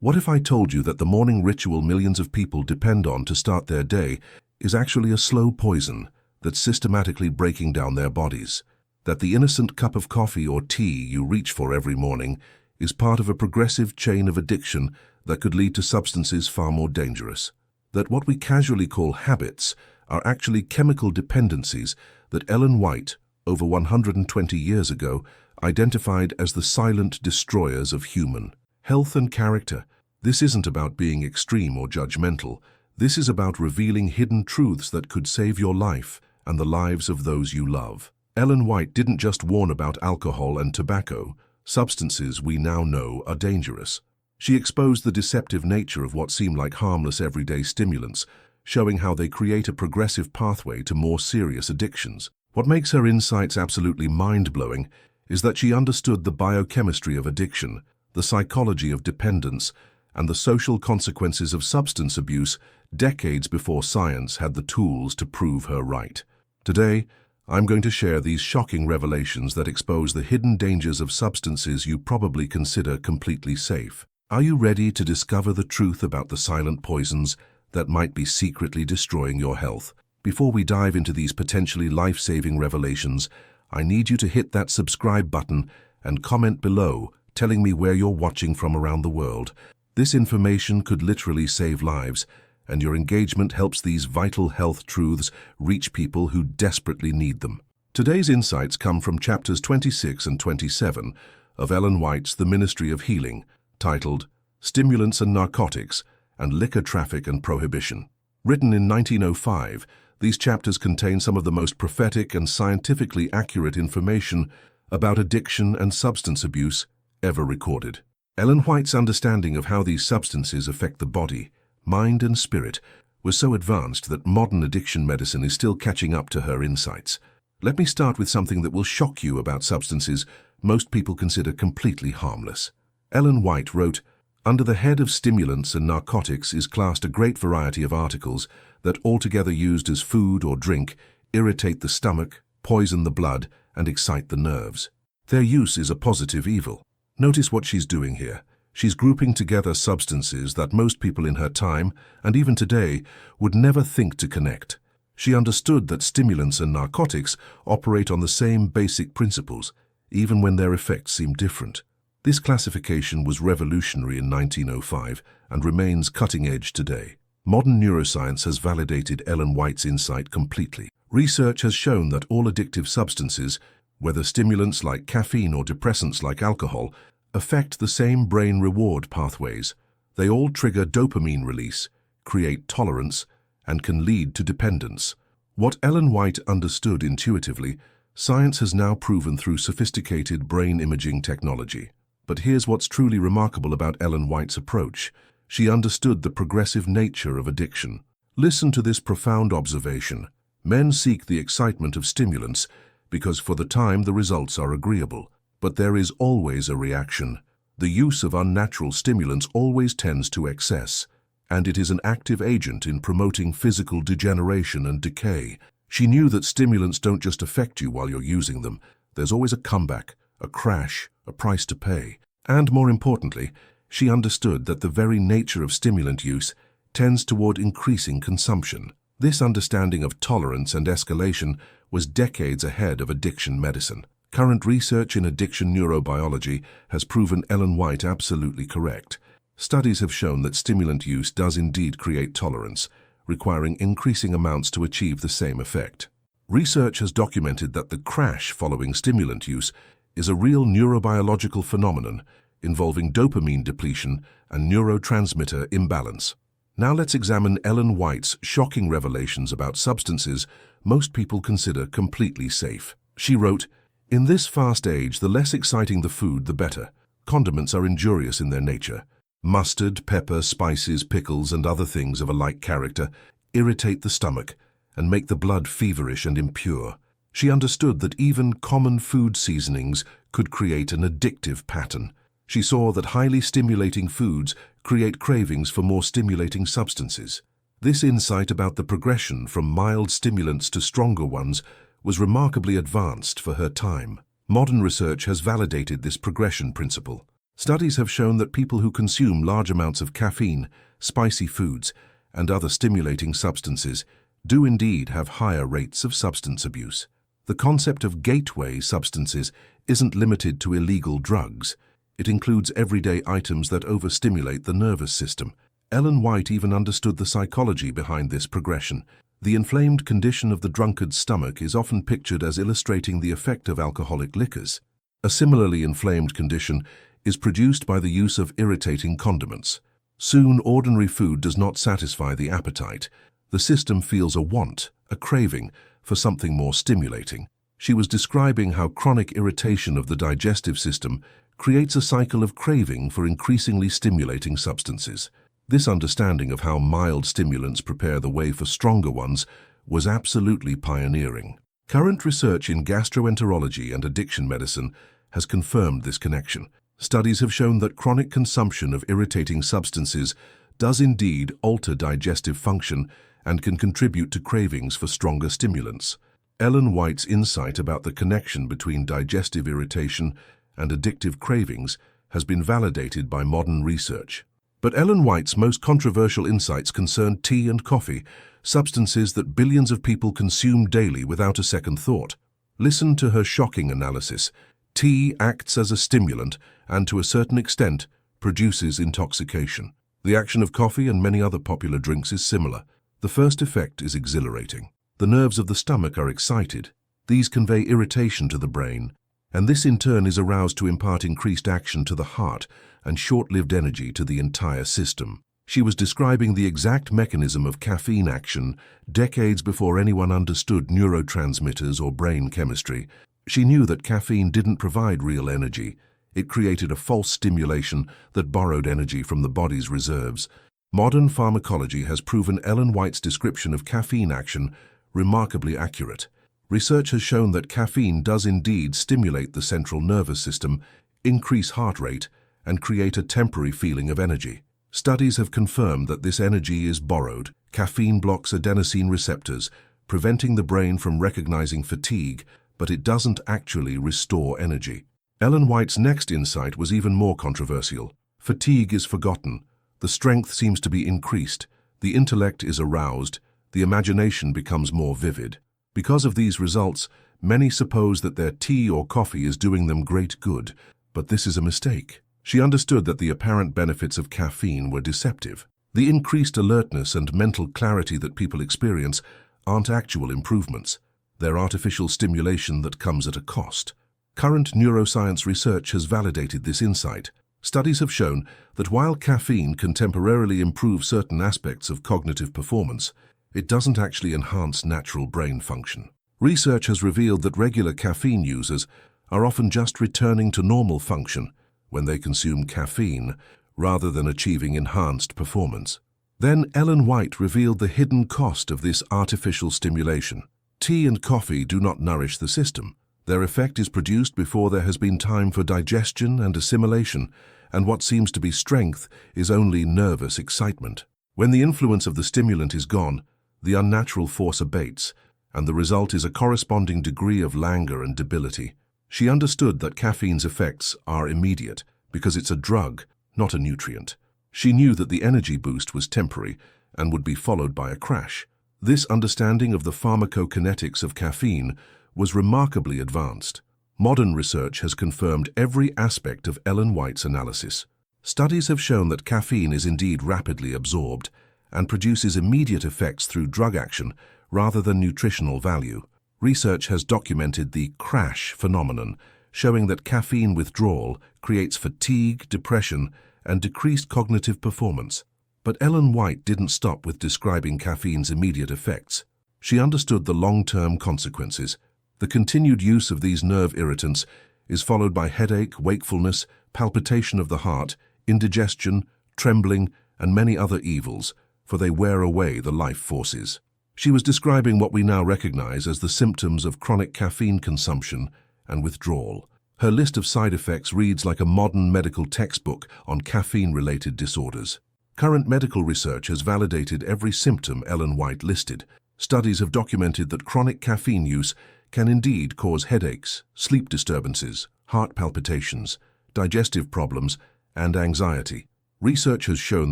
What if I told you that the morning ritual millions of people depend on to start their day is actually a slow poison that's systematically breaking down their bodies? That the innocent cup of coffee or tea you reach for every morning is part of a progressive chain of addiction that could lead to substances far more dangerous? That what we casually call habits are actually chemical dependencies that Ellen White, over 120 years ago, identified as the silent destroyers of human health and character. This isn't about being extreme or judgmental. This is about revealing hidden truths that could save your life and the lives of those you love. Ellen White didn't just warn about alcohol and tobacco, substances we now know are dangerous. She exposed the deceptive nature of what seem like harmless everyday stimulants, showing how they create a progressive pathway to more serious addictions. What makes her insights absolutely mind-blowing is that she understood the biochemistry of addiction, the psychology of dependence, and the social consequences of substance abuse decades before science had the tools to prove her right. Today, I'm going to share these shocking revelations that expose the hidden dangers of substances you probably consider completely safe. Are you ready to discover the truth about the silent poisons that might be secretly destroying your health? Before we dive into these potentially life-saving revelations, I need you to hit that subscribe button and comment below, telling me where you're watching from around the world. This information could literally save lives, and your engagement helps these vital health truths reach people who desperately need them. Today's insights come from chapters 26 and 27 of Ellen White's The Ministry of Healing, titled Stimulants and Narcotics and Liquor Traffic and Prohibition. Written in 1905, these chapters contain some of the most prophetic and scientifically accurate information about addiction and substance abuse ever recorded. Ellen White's understanding of how these substances affect the body, mind, and spirit was so advanced that modern addiction medicine is still catching up to her insights. Let me start with something that will shock you about substances most people consider completely harmless. Ellen White wrote, "Under the head of stimulants and narcotics is classed a great variety of articles that, altogether used as food or drink, irritate the stomach, poison the blood, and excite the nerves. Their use is a positive evil." Notice what she's doing here. She's grouping together substances that most people in her time, and even today, would never think to connect. She understood that stimulants and narcotics operate on the same basic principles, even when their effects seem different. This classification was revolutionary in 1905 and remains cutting-edge today. Modern neuroscience has validated Ellen White's insight completely. Research has shown that all addictive substances, whether stimulants like caffeine or depressants like alcohol, affect the same brain reward pathways. They all trigger dopamine release, create tolerance, and can lead to dependence. What Ellen White understood intuitively, science has now proven through sophisticated brain imaging technology. But here's what's truly remarkable about Ellen White's approach. She understood the progressive nature of addiction. Listen to this profound observation. Men seek the excitement of stimulants because for the time the results are agreeable. But there is always a reaction. The use of unnatural stimulants always tends to excess, and it is an active agent in promoting physical degeneration and decay. She knew that stimulants don't just affect you while you're using them. There's always a comeback, a crash, a price to pay. And more importantly, she understood that the very nature of stimulant use tends toward increasing consumption. This understanding of tolerance and escalation was decades ahead of addiction medicine. Current research in addiction neurobiology has proven Ellen White absolutely correct. Studies have shown that stimulant use does indeed create tolerance, requiring increasing amounts to achieve the same effect. Research has documented that the crash following stimulant use is a real neurobiological phenomenon involving dopamine depletion and neurotransmitter imbalance. Now let's examine Ellen White's shocking revelations about substances most people consider completely safe. She wrote, "In this fast age, the less exciting the food, the better. Condiments are injurious in their nature. Mustard, pepper, spices, pickles, and other things of a like character irritate the stomach and make the blood feverish and impure." She understood that even common food seasonings could create an addictive pattern. She saw that highly stimulating foods create cravings for more stimulating substances. This insight about the progression from mild stimulants to stronger ones was remarkably advanced for her time. Modern research has validated this progression principle. Studies have shown that people who consume large amounts of caffeine, spicy foods, and other stimulating substances do indeed have higher rates of substance abuse. The concept of gateway substances isn't limited to illegal drugs. It includes everyday items that overstimulate the nervous system. Ellen White even understood the psychology behind this progression. The inflamed condition of the drunkard's stomach is often pictured as illustrating the effect of alcoholic liquors. A similarly inflamed condition is produced by the use of irritating condiments. Soon, ordinary food does not satisfy the appetite. The system feels a want, a craving, for something more stimulating. She was describing how chronic irritation of the digestive system creates a cycle of craving for increasingly stimulating substances. This understanding of how mild stimulants prepare the way for stronger ones was absolutely pioneering. Current research in gastroenterology and addiction medicine has confirmed this connection. Studies have shown that chronic consumption of irritating substances does indeed alter digestive function and can contribute to cravings for stronger stimulants. Ellen White's insight about the connection between digestive irritation and addictive cravings has been validated by modern research. But Ellen White's most controversial insights concerned tea and coffee, substances that billions of people consume daily without a second thought. Listen to her shocking analysis. Tea acts as a stimulant and, to a certain extent, produces intoxication. The action of coffee and many other popular drinks is similar. The first effect is exhilarating. The nerves of the stomach are excited. These convey irritation to the brain, and this in turn is aroused to impart increased action to the heart and short-lived energy to the entire system. She was describing the exact mechanism of caffeine action decades before anyone understood neurotransmitters or brain chemistry. She knew that caffeine didn't provide real energy. It created a false stimulation that borrowed energy from the body's reserves. Modern pharmacology has proven Ellen White's description of caffeine action remarkably accurate. Research has shown that caffeine does indeed stimulate the central nervous system, increase heart rate, and create a temporary feeling of energy. Studies have confirmed that this energy is borrowed. Caffeine blocks adenosine receptors, preventing the brain from recognizing fatigue, but it doesn't actually restore energy. Ellen White's next insight was even more controversial. Fatigue is forgotten. The strength seems to be increased. The intellect is aroused. The imagination becomes more vivid. Because of these results, many suppose that their tea or coffee is doing them great good, but this is a mistake. She understood that the apparent benefits of caffeine were deceptive. The increased alertness and mental clarity that people experience aren't actual improvements. They're artificial stimulation that comes at a cost. Current neuroscience research has validated this insight. Studies have shown that while caffeine can temporarily improve certain aspects of cognitive performance, it doesn't actually enhance natural brain function. Research has revealed that regular caffeine users are often just returning to normal function when they consume caffeine, rather than achieving enhanced performance. Then Ellen White revealed the hidden cost of this artificial stimulation. Tea and coffee do not nourish the system. Their effect is produced before there has been time for digestion and assimilation, and what seems to be strength is only nervous excitement. When the influence of the stimulant is gone, the unnatural force abates, and the result is a corresponding degree of languor and debility. She understood that caffeine's effects are immediate because it's a drug, not a nutrient. She knew that the energy boost was temporary and would be followed by a crash. This understanding of the pharmacokinetics of caffeine was remarkably advanced. Modern research has confirmed every aspect of Ellen White's analysis. Studies have shown that caffeine is indeed rapidly absorbed and produces immediate effects through drug action rather than nutritional value. Research has documented the crash phenomenon, showing that caffeine withdrawal creates fatigue, depression, and decreased cognitive performance. But Ellen White didn't stop with describing caffeine's immediate effects. She understood the long-term consequences. The continued use of these nerve irritants is followed by headache, wakefulness, palpitation of the heart, indigestion, trembling, and many other evils, for they wear away the life forces. She was describing what we now recognize as the symptoms of chronic caffeine consumption and withdrawal. Her list of side effects reads like a modern medical textbook on caffeine-related disorders. Current medical research has validated every symptom Ellen White listed. Studies have documented that chronic caffeine use can indeed cause headaches, sleep disturbances, heart palpitations, digestive problems, and anxiety. Research has shown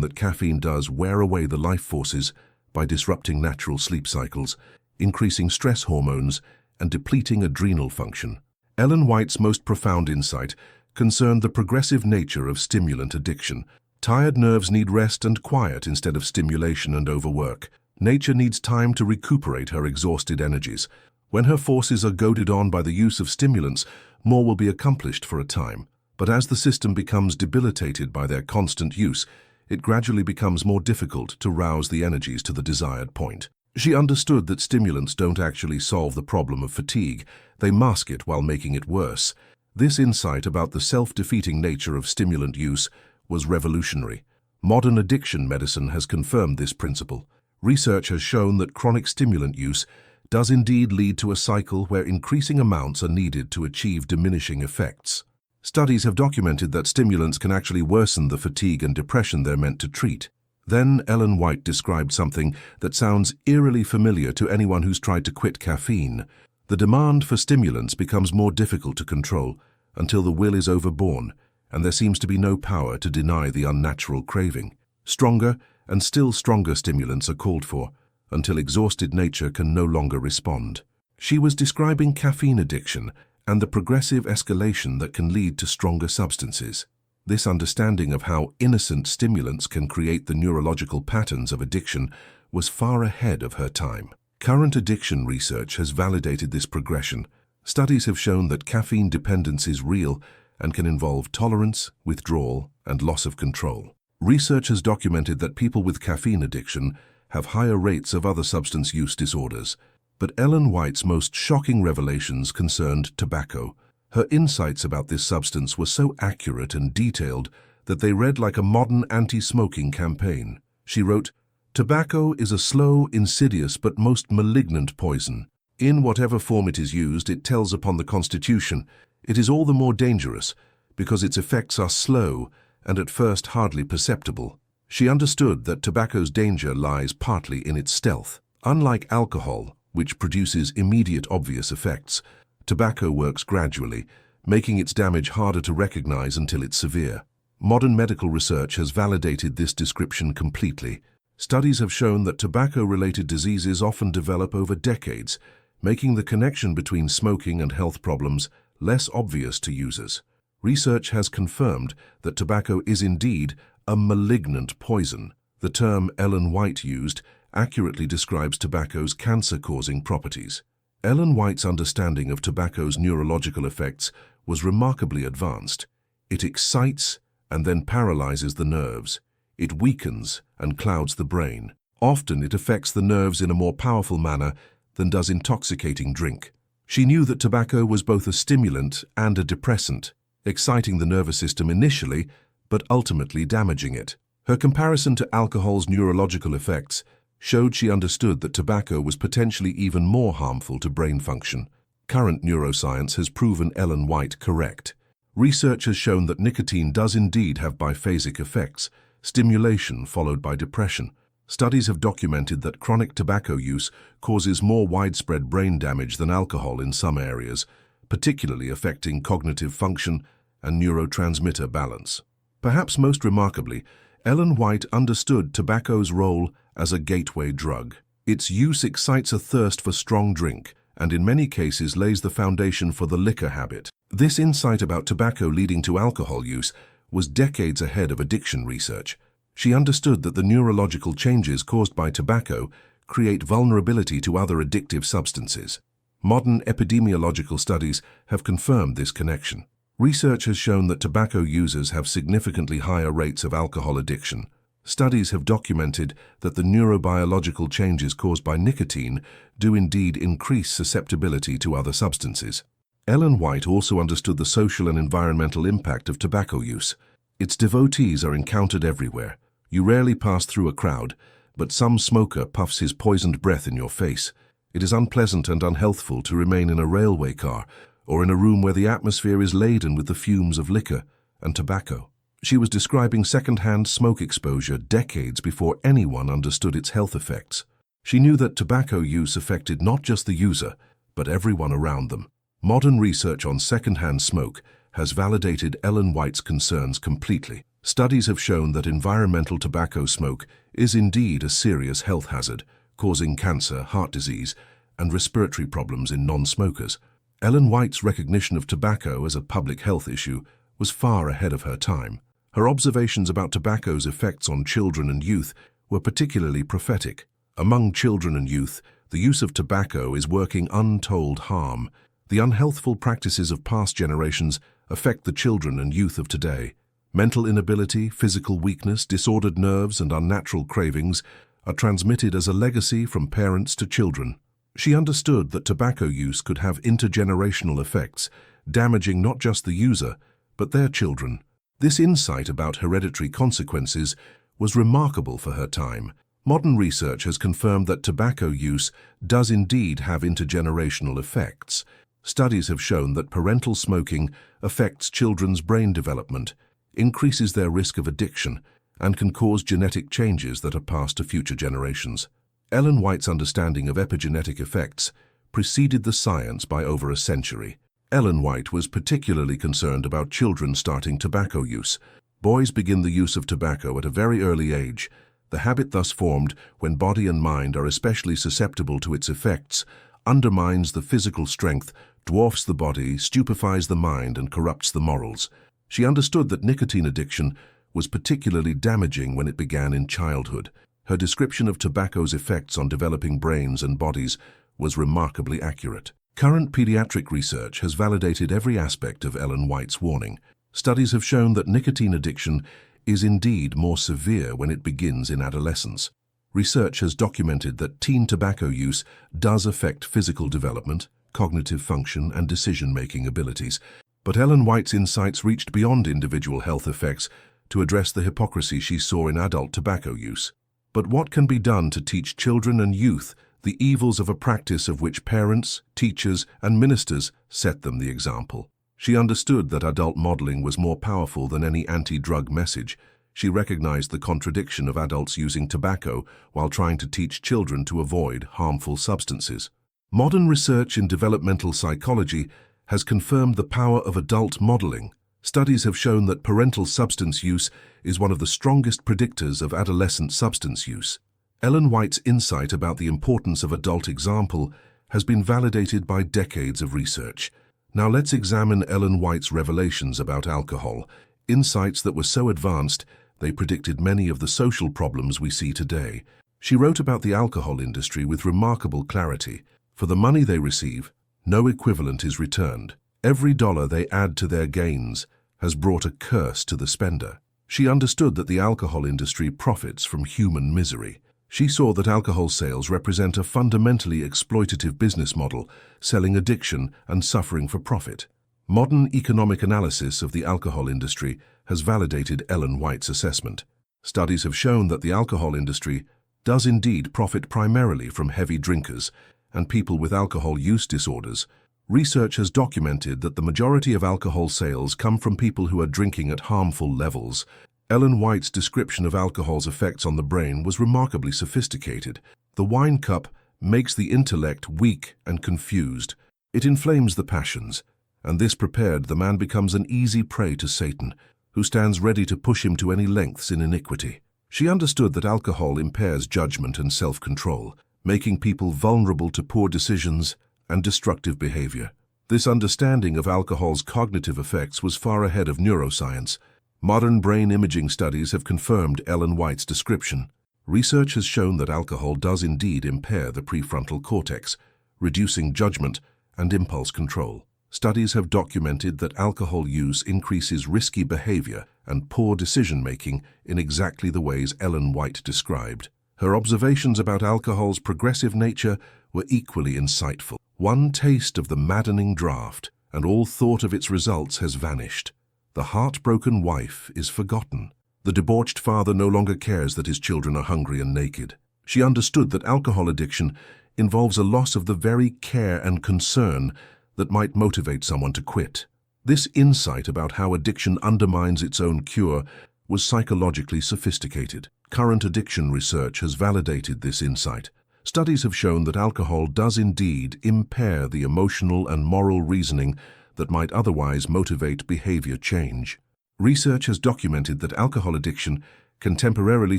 that caffeine does wear away the life forces by disrupting natural sleep cycles, increasing stress hormones, and depleting adrenal function. Ellen White's most profound insight concerned the progressive nature of stimulant addiction. Tired nerves need rest and quiet instead of stimulation and overwork. Nature needs time to recuperate her exhausted energies. When her forces are goaded on by the use of stimulants, more will be accomplished for a time. But as the system becomes debilitated by their constant use, it gradually becomes more difficult to rouse the energies to the desired point. She understood that stimulants don't actually solve the problem of fatigue, they mask it while making it worse. This insight about the self-defeating nature of stimulant use was revolutionary. Modern addiction medicine has confirmed this principle. Research has shown that chronic stimulant use does indeed lead to a cycle where increasing amounts are needed to achieve diminishing effects. Studies have documented that stimulants can actually worsen the fatigue and depression they're meant to treat. Then Ellen White described something that sounds eerily familiar to anyone who's tried to quit caffeine. The demand for stimulants becomes more difficult to control until the will is overborne, and there seems to be no power to deny the unnatural craving. Stronger and still stronger stimulants are called for, until exhausted nature can no longer respond. She was describing caffeine addiction and the progressive escalation that can lead to stronger substances. This understanding of how innocent stimulants can create the neurological patterns of addiction was far ahead of her time. Current addiction research has validated this progression. Studies have shown that caffeine dependence is real and can involve tolerance, withdrawal, and loss of control. Research has documented that people with caffeine addiction have higher rates of other substance use disorders. But Ellen White's most shocking revelations concerned tobacco. Her insights about this substance were so accurate and detailed that they read like a modern anti-smoking campaign. She wrote, "Tobacco is a slow, insidious, but most malignant poison. In whatever form it is used, it tells upon the constitution. It is all the more dangerous because its effects are slow and at first hardly perceptible." She understood that tobacco's danger lies partly in its stealth. Unlike alcohol, which produces immediate obvious effects, tobacco works gradually, making its damage harder to recognize until it's severe. Modern medical research has validated this description completely. Studies have shown that tobacco-related diseases often develop over decades, making the connection between smoking and health problems less obvious to users. Research has confirmed that tobacco is indeed a malignant poison. The term Ellen White used accurately describes tobacco's cancer-causing properties. Ellen White's understanding of tobacco's neurological effects was remarkably advanced. It excites and then paralyzes the nerves. It weakens and clouds the brain. Often it affects the nerves in a more powerful manner than does intoxicating drink. She knew that tobacco was both a stimulant and a depressant, exciting the nervous system initially, but ultimately damaging it. Her comparison to alcohol's neurological effects showed she understood that tobacco was potentially even more harmful to brain function. Current neuroscience has proven Ellen White correct. Research has shown that nicotine does indeed have biphasic effects, stimulation followed by depression. Studies have documented that chronic tobacco use causes more widespread brain damage than alcohol in some areas, particularly affecting cognitive function and neurotransmitter balance. Perhaps most remarkably, Ellen White understood tobacco's role as a gateway drug. Its use excites a thirst for strong drink, and in many cases lays the foundation for the liquor habit. This insight about tobacco leading to alcohol use was decades ahead of addiction research. She understood that the neurological changes caused by tobacco create vulnerability to other addictive substances. Modern epidemiological studies have confirmed this connection. Research has shown that tobacco users have significantly higher rates of alcohol addiction. Studies have documented that the neurobiological changes caused by nicotine do indeed increase susceptibility to other substances. Ellen White also understood the social and environmental impact of tobacco use. Its devotees are encountered everywhere. You rarely pass through a crowd, but some smoker puffs his poisoned breath in your face. It is unpleasant and unhealthful to remain in a railway car or in a room where the atmosphere is laden with the fumes of liquor and tobacco. She was describing second-hand smoke exposure decades before anyone understood its health effects. She knew that tobacco use affected not just the user, but everyone around them. Modern research on second-hand smoke has validated Ellen White's concerns completely. Studies have shown that environmental tobacco smoke is indeed a serious health hazard, causing cancer, heart disease, and respiratory problems in non-smokers. Ellen White's recognition of tobacco as a public health issue was far ahead of her time. Her observations about tobacco's effects on children and youth were particularly prophetic. Among children and youth, the use of tobacco is working untold harm. The unhealthful practices of past generations affect the children and youth of today. Mental inability, physical weakness, disordered nerves, and unnatural cravings are transmitted as a legacy from parents to children. She understood that tobacco use could have intergenerational effects, damaging not just the user, but their children. This insight about hereditary consequences was remarkable for her time. Modern research has confirmed that tobacco use does indeed have intergenerational effects. Studies have shown that parental smoking affects children's brain development, increases their risk of addiction, and can cause genetic changes that are passed to future generations. Ellen White's understanding of epigenetic effects preceded the science by over a century. Ellen White was particularly concerned about children starting tobacco use. Boys begin the use of tobacco at a very early age. The habit thus formed, when body and mind are especially susceptible to its effects, undermines the physical strength, dwarfs the body, stupefies the mind, and corrupts the morals. She understood that nicotine addiction was particularly damaging when it began in childhood. Her description of tobacco's effects on developing brains and bodies was remarkably accurate. Current pediatric research has validated every aspect of Ellen White's warning. Studies have shown that nicotine addiction is indeed more severe when it begins in adolescence. Research has documented that teen tobacco use does affect physical development, cognitive function, and decision-making abilities. But Ellen White's insights reached beyond individual health effects to address the hypocrisy she saw in adult tobacco use. But what can be done to teach children and youth the evils of a practice of which parents, teachers, and ministers set them the example? She understood that adult modeling was more powerful than any anti-drug message. She recognized the contradiction of adults using tobacco while trying to teach children to avoid harmful substances. Modern research in developmental psychology has confirmed the power of adult modeling. Studies have shown that parental substance use is one of the strongest predictors of adolescent substance use. Ellen White's insight about the importance of adult example has been validated by decades of research. Now let's examine Ellen White's revelations about alcohol, insights that were so advanced they predicted many of the social problems we see today. She wrote about the alcohol industry with remarkable clarity. For the money they receive, no equivalent is returned. Every dollar they add to their gains has brought a curse to the spender. She understood that the alcohol industry profits from human misery. She saw that alcohol sales represent a fundamentally exploitative business model, selling addiction and suffering for profit. Modern economic analysis of the alcohol industry has validated Ellen White's assessment. Studies have shown that the alcohol industry does indeed profit primarily from heavy drinkers and people with alcohol use disorders. Research has documented that the majority of alcohol sales come from people who are drinking at harmful levels. Ellen White's description of alcohol's effects on the brain was remarkably sophisticated. The wine cup makes the intellect weak and confused. It inflames the passions, and this prepared the man becomes an easy prey to Satan, who stands ready to push him to any lengths in iniquity. She understood that alcohol impairs judgment and self-control, making people vulnerable to poor decisions and destructive behavior. This understanding of alcohol's cognitive effects was far ahead of neuroscience. Modern brain imaging studies have confirmed Ellen White's description. Research has shown that alcohol does indeed impair the prefrontal cortex, reducing judgment and impulse control. Studies have documented that alcohol use increases risky behavior and poor decision-making in exactly the ways Ellen White described. Her observations about alcohol's progressive nature were equally insightful. One taste of the maddening draught, and all thought of its results has vanished. The heartbroken wife is forgotten. The debauched father no longer cares that his children are hungry and naked. She understood that alcohol addiction involves a loss of the very care and concern that might motivate someone to quit. This insight about how addiction undermines its own cure was psychologically sophisticated. Current addiction research has validated this insight. Studies have shown that alcohol does indeed impair the emotional and moral reasoning that might otherwise motivate behavior change. Research has documented that alcohol addiction can temporarily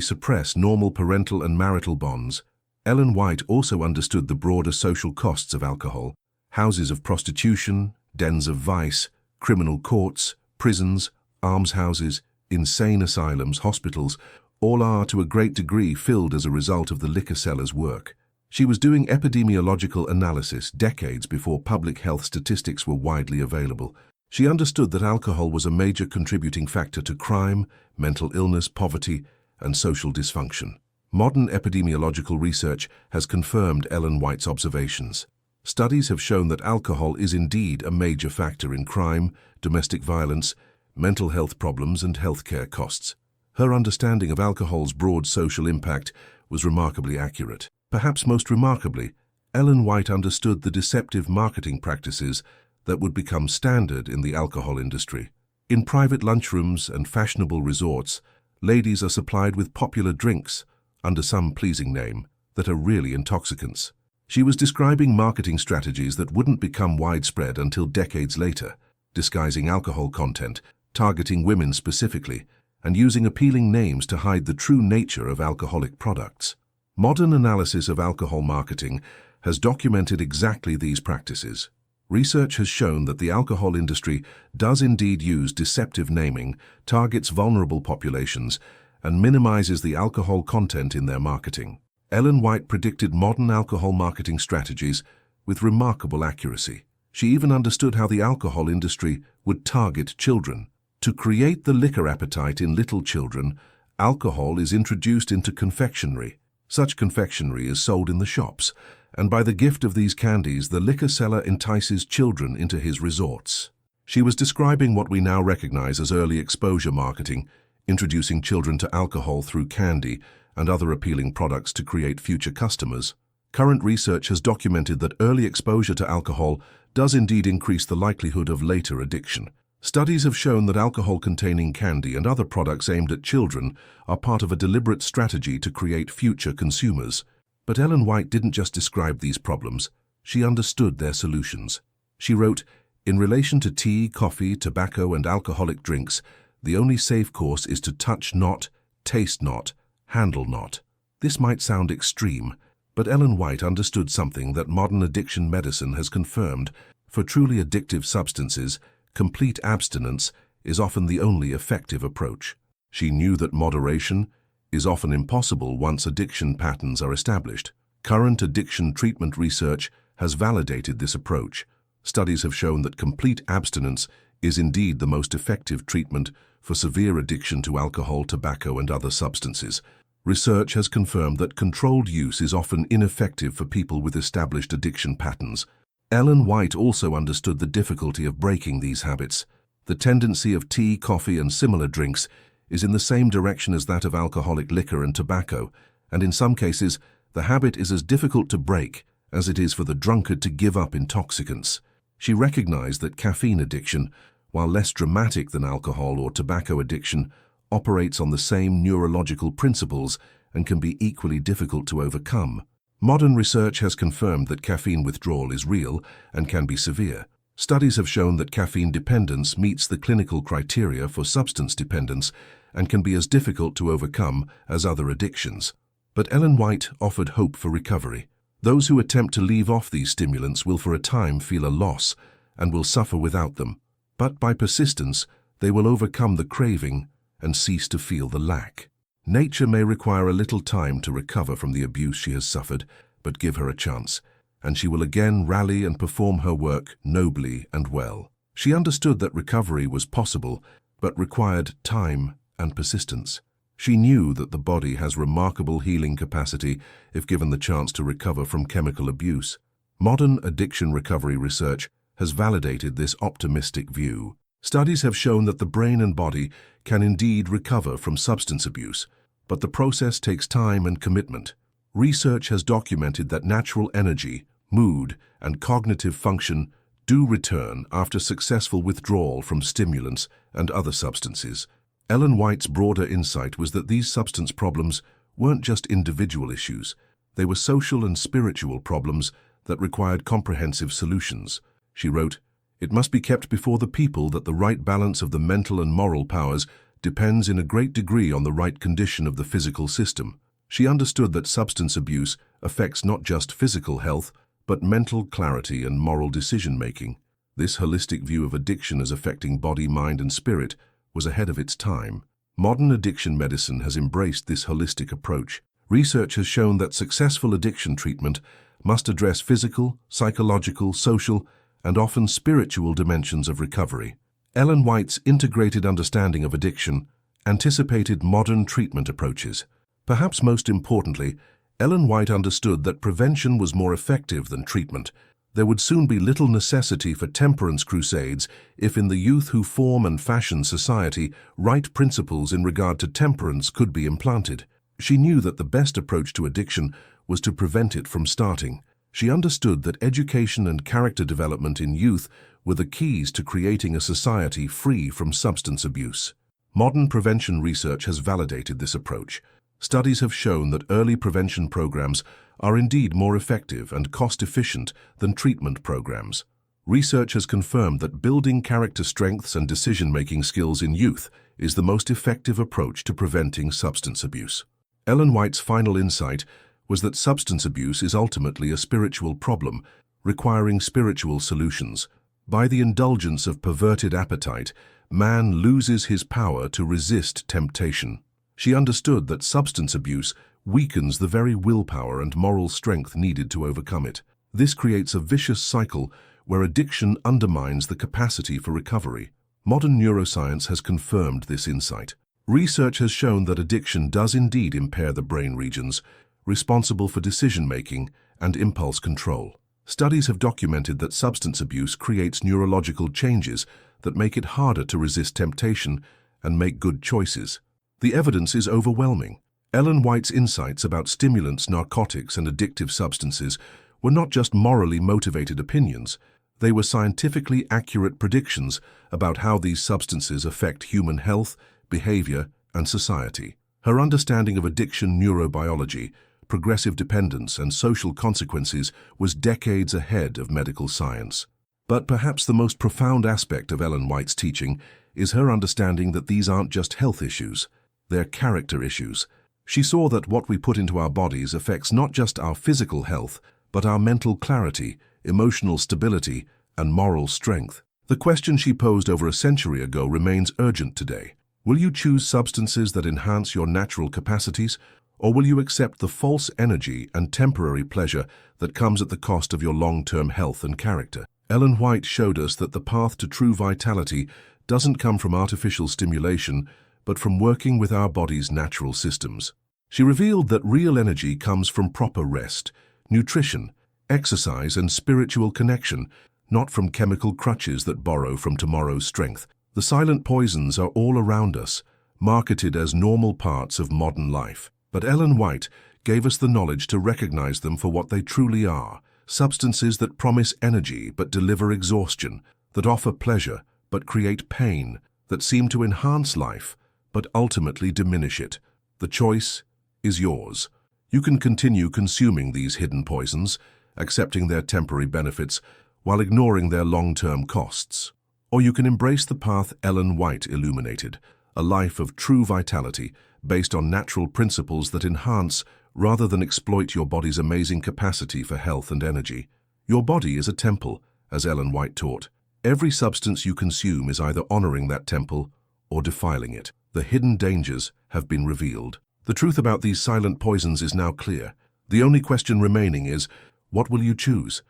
suppress normal parental and marital bonds. Ellen White also understood the broader social costs of alcohol: houses of prostitution, dens of vice, criminal courts, prisons, almshouses, insane asylums, hospitals, all are to a great degree filled as a result of the liquor seller's work. She was doing epidemiological analysis decades before public health statistics were widely available. She understood that alcohol was a major contributing factor to crime, mental illness, poverty, and social dysfunction. Modern epidemiological research has confirmed Ellen White's observations. Studies have shown that alcohol is indeed a major factor in crime, domestic violence, mental health problems, and healthcare costs. Her understanding of alcohol's broad social impact was remarkably accurate. Perhaps most remarkably, Ellen White understood the deceptive marketing practices that would become standard in the alcohol industry. In private lunchrooms and fashionable resorts, ladies are supplied with popular drinks under some pleasing name that are really intoxicants. She was describing marketing strategies that wouldn't become widespread until decades later, disguising alcohol content, targeting women specifically, and using appealing names to hide the true nature of alcoholic products. Modern analysis of alcohol marketing has documented exactly these practices. Research has shown that the alcohol industry does indeed use deceptive naming, targets vulnerable populations, and minimizes the alcohol content in their marketing. Ellen White predicted modern alcohol marketing strategies with remarkable accuracy. She even understood how the alcohol industry would target children. To create the liquor appetite in little children, alcohol is introduced into confectionery. Such confectionery is sold in the shops, and by the gift of these candies, the liquor seller entices children into his resorts. She was describing what we now recognize as early exposure marketing, introducing children to alcohol through candy and other appealing products to create future customers. Current research has documented that early exposure to alcohol does indeed increase the likelihood of later addiction. Studies have shown that alcohol-containing candy and other products aimed at children are part of a deliberate strategy to create future consumers. But Ellen White didn't just describe these problems, she understood their solutions. She wrote, "In relation to tea, coffee, tobacco, and alcoholic drinks, the only safe course is to touch not, taste not, handle not." This might sound extreme, but Ellen White understood something that modern addiction medicine has confirmed. For truly addictive substances, complete abstinence is often the only effective approach. She knew that moderation is often impossible once addiction patterns are established. Current addiction treatment research has validated this approach. Studies have shown that complete abstinence is indeed the most effective treatment for severe addiction to alcohol, tobacco, and other substances. Research has confirmed that controlled use is often ineffective for people with established addiction patterns. Ellen White also understood the difficulty of breaking these habits. The tendency of tea, coffee, and similar drinks is in the same direction as that of alcoholic liquor and tobacco, and in some cases, the habit is as difficult to break as it is for the drunkard to give up intoxicants. She recognized that caffeine addiction, while less dramatic than alcohol or tobacco addiction, operates on the same neurological principles and can be equally difficult to overcome. Modern research has confirmed that caffeine withdrawal is real and can be severe. Studies have shown that caffeine dependence meets the clinical criteria for substance dependence and can be as difficult to overcome as other addictions. But Ellen White offered hope for recovery. Those who attempt to leave off these stimulants will for a time feel a loss and will suffer without them. But by persistence, they will overcome the craving and cease to feel the lack. Nature may require a little time to recover from the abuse she has suffered, but give her a chance, and she will again rally and perform her work nobly and well. She understood that recovery was possible, but required time and persistence. She knew that the body has remarkable healing capacity if given the chance to recover from chemical abuse. Modern addiction recovery research has validated this optimistic view. Studies have shown that the brain and body can indeed recover from substance abuse, but the process takes time and commitment. Research has documented that natural energy, mood, and cognitive function do return after successful withdrawal from stimulants and other substances. Ellen White's broader insight was that these substance problems weren't just individual issues, they were social and spiritual problems that required comprehensive solutions. She wrote, It must be kept before the people that the right balance of the mental and moral powers depends in a great degree on the right condition of the physical system. She understood that substance abuse affects not just physical health, but mental clarity and moral decision-making. This holistic view of addiction as affecting body, mind, and spirit was ahead of its time. Modern addiction medicine has embraced this holistic approach. Research has shown that successful addiction treatment must address physical, psychological, social, and often spiritual dimensions of recovery. Ellen White's integrated understanding of addiction anticipated modern treatment approaches. Perhaps most importantly, Ellen White understood that prevention was more effective than treatment. There would soon be little necessity for temperance crusades if in the youth who form and fashion society, right principles in regard to temperance could be implanted. She knew that the best approach to addiction was to prevent it from starting. She understood that education and character development in youth were the keys to creating a society free from substance abuse. Modern prevention research has validated this approach. Studies have shown that early prevention programs are indeed more effective and cost-efficient than treatment programs. Research has confirmed that building character strengths and decision-making skills in youth is the most effective approach to preventing substance abuse. Ellen White's final insight was that substance abuse is ultimately a spiritual problem, requiring spiritual solutions. By the indulgence of perverted appetite, man loses his power to resist temptation. She understood that substance abuse weakens the very willpower and moral strength needed to overcome it. This creates a vicious cycle where addiction undermines the capacity for recovery. Modern neuroscience has confirmed this insight. Research has shown that addiction does indeed impair the brain regions responsible for decision-making and impulse control. Studies have documented that substance abuse creates neurological changes that make it harder to resist temptation and make good choices. The evidence is overwhelming. Ellen White's insights about stimulants, narcotics, and addictive substances were not just morally motivated opinions. They were scientifically accurate predictions about how these substances affect human health, behavior, and society. Her understanding of addiction neurobiology, progressive dependence, and social consequences was decades ahead of medical science. But perhaps the most profound aspect of Ellen White's teaching is her understanding that these aren't just health issues, they're character issues. She saw that what we put into our bodies affects not just our physical health, but our mental clarity, emotional stability, and moral strength. The question she posed over a century ago remains urgent today. Will you choose substances that enhance your natural capacities, or will you accept the false energy and temporary pleasure that comes at the cost of your long-term health and character? Ellen White showed us that the path to true vitality doesn't come from artificial stimulation, but from working with our body's natural systems. She revealed that real energy comes from proper rest, nutrition, exercise, and spiritual connection, not from chemical crutches that borrow from tomorrow's strength. The silent poisons are all around us, marketed as normal parts of modern life. But Ellen White gave us the knowledge to recognize them for what they truly are, substances that promise energy but deliver exhaustion, that offer pleasure but create pain, that seem to enhance life but ultimately diminish it. The choice is yours. You can continue consuming these hidden poisons, accepting their temporary benefits while ignoring their long-term costs. Or you can embrace the path Ellen White illuminated, a life of true vitality based on natural principles that enhance rather than exploit your body's amazing capacity for health and energy. Your body is a temple, as Ellen White taught. Every substance you consume is either honoring that temple or defiling it. The hidden dangers have been revealed. The truth about these silent poisons is now clear. The only question remaining is, what will you choose?